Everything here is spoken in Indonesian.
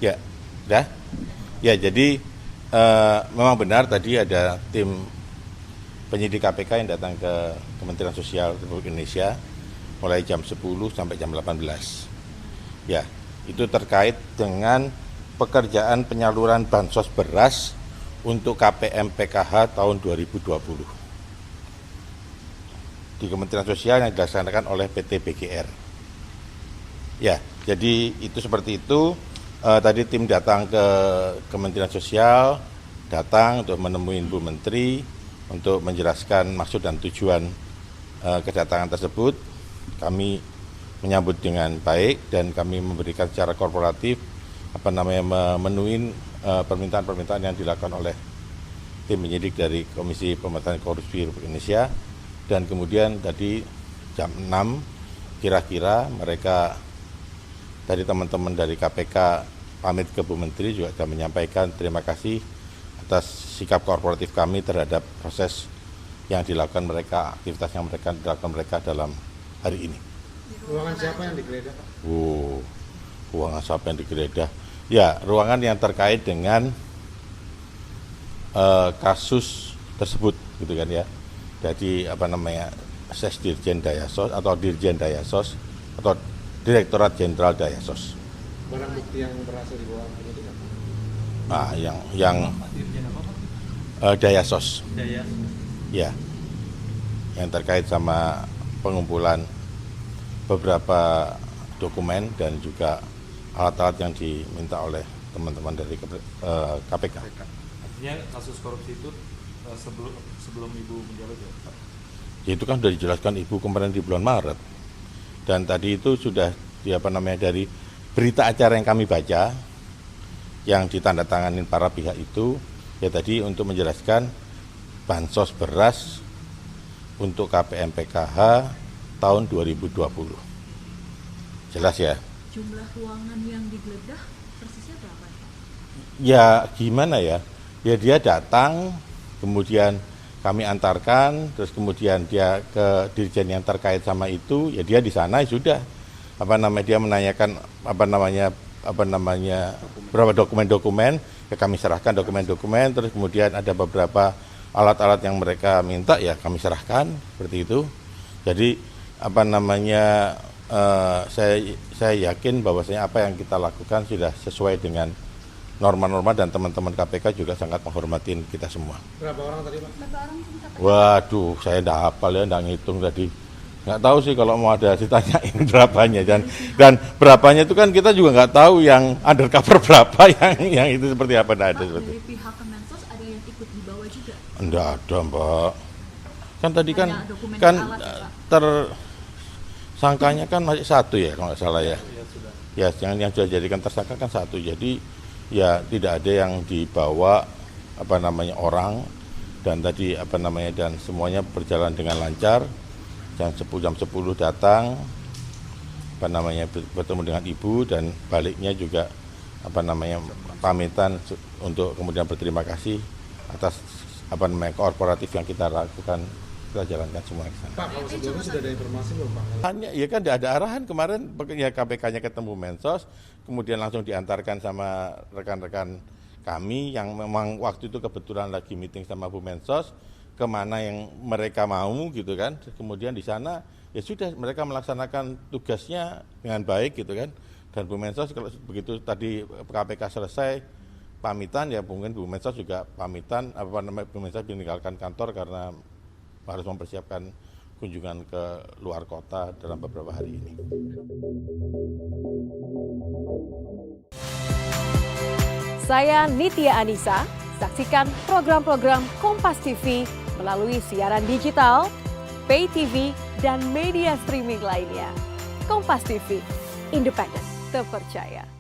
Ya, sudah. Ya, jadi memang benar tadi ada tim penyidik KPK yang datang ke Kementerian Sosial Republik Indonesia mulai jam 10 sampai jam 18. Ya, itu terkait dengan pekerjaan penyaluran bansos beras untuk KPM PKH tahun 2020 di Kementerian Sosial yang dilaksanakan oleh PT BGR. Ya, jadi itu seperti itu. Tadi tim datang ke Kementerian Sosial, datang untuk menemui Bu Menteri untuk menjelaskan maksud dan tujuan kedatangan tersebut. Kami menyambut dengan baik dan kami memberikan secara korporatif memenuhi permintaan-permintaan yang dilakukan oleh tim penyidik dari Komisi Pemberantasan Korupsi Republik Indonesia. Dan kemudian tadi jam 6 kira-kira mereka dari teman-teman dari KPK pamit ke Bu Menteri juga sudah menyampaikan terima kasih atas sikap korporatif kami terhadap proses yang dilakukan mereka, aktivitas yang dilakukan mereka dalam hari ini. Ruangan siapa yang digeledah, Pak? Ruangan siapa yang digeledah? Ya, ruangan yang terkait dengan kasus tersebut, gitu kan ya. Jadi Sesdirjen Dayasos atau Dirjen Dayasos atau Direktorat Jenderal Dayasos. Barang bukti yang berhasil dibawa penyidik apa? Nah, yang Dayasos. Ya, yang terkait sama pengumpulan beberapa dokumen dan juga alat-alat yang diminta oleh teman-teman dari KPK. Artinya kasus korupsi itu sebelum Ibu menjabat ya, Pak? Itu kan sudah dijelaskan Ibu kemarin di bulan Maret. Dan tadi itu sudah dari berita acara yang kami baca yang ditandatanganin para pihak itu ya tadi untuk menjelaskan bansos beras untuk KPM PKH tahun 2020. Jelas ya? Jumlah ruangan yang digeledah persisnya berapa? Ya gimana ya? Ya dia datang, kemudian kami antarkan, terus kemudian dia ke dirjen yang terkait sama itu, ya dia di sana sudah dia menanyakan beberapa dokumen-dokumen, ya kami serahkan dokumen-dokumen, terus kemudian ada beberapa alat-alat yang mereka minta, ya kami serahkan seperti itu. Jadi saya yakin bahwasanya apa yang kita lakukan sudah sesuai dengan norma-norma dan teman-teman KPK juga sangat menghormati kita semua. Berapa orang tadi, Pak? Waduh, saya enggak hafal ya, enggak ngitung tadi. Enggak tahu sih kalau mau ada ditanyain berapanya dan berapanya itu kan kita juga enggak tahu yang undercover berapa yang itu seperti apa enggak ada seperti. Dari pihak Kemensos ada yang ikut dibawa juga? Enggak ada, Mbak. Kan tadi kan tersangkanya kan masih satu ya kalau nggak salah ya. Ya, yang sudah jadikan tersangka kan satu. Jadi ya tidak ada yang dibawa orang dan tadi dan semuanya berjalan dengan lancar. Jam 10 datang bertemu dengan Ibu dan baliknya juga pamitan untuk kemudian berterima kasih atas korporatif yang kita lakukan, kita jalankan semua ke sana. Pak, kalau sebelumnya sudah ada informasi belum, Pak? Hanya ya kan tidak ada arahan kemarin ya KPK-nya ketemu Mensos, kemudian langsung diantarkan sama rekan-rekan kami yang memang waktu itu kebetulan lagi meeting sama Bu Mensos kemana yang mereka mau gitu kan. Kemudian di sana ya sudah mereka melaksanakan tugasnya dengan baik gitu kan. Dan Bu Mensos kalau begitu tadi KPK selesai pamitan ya mungkin Bu Mensos juga pamitan Bu Mensos meninggalkan kantor karena harus mempersiapkan kunjungan ke luar kota dalam beberapa hari ini. Saya Nitya Anissa, saksikan program-program Kompas TV melalui siaran digital, pay TV, dan media streaming lainnya. Kompas TV, independen, terpercaya.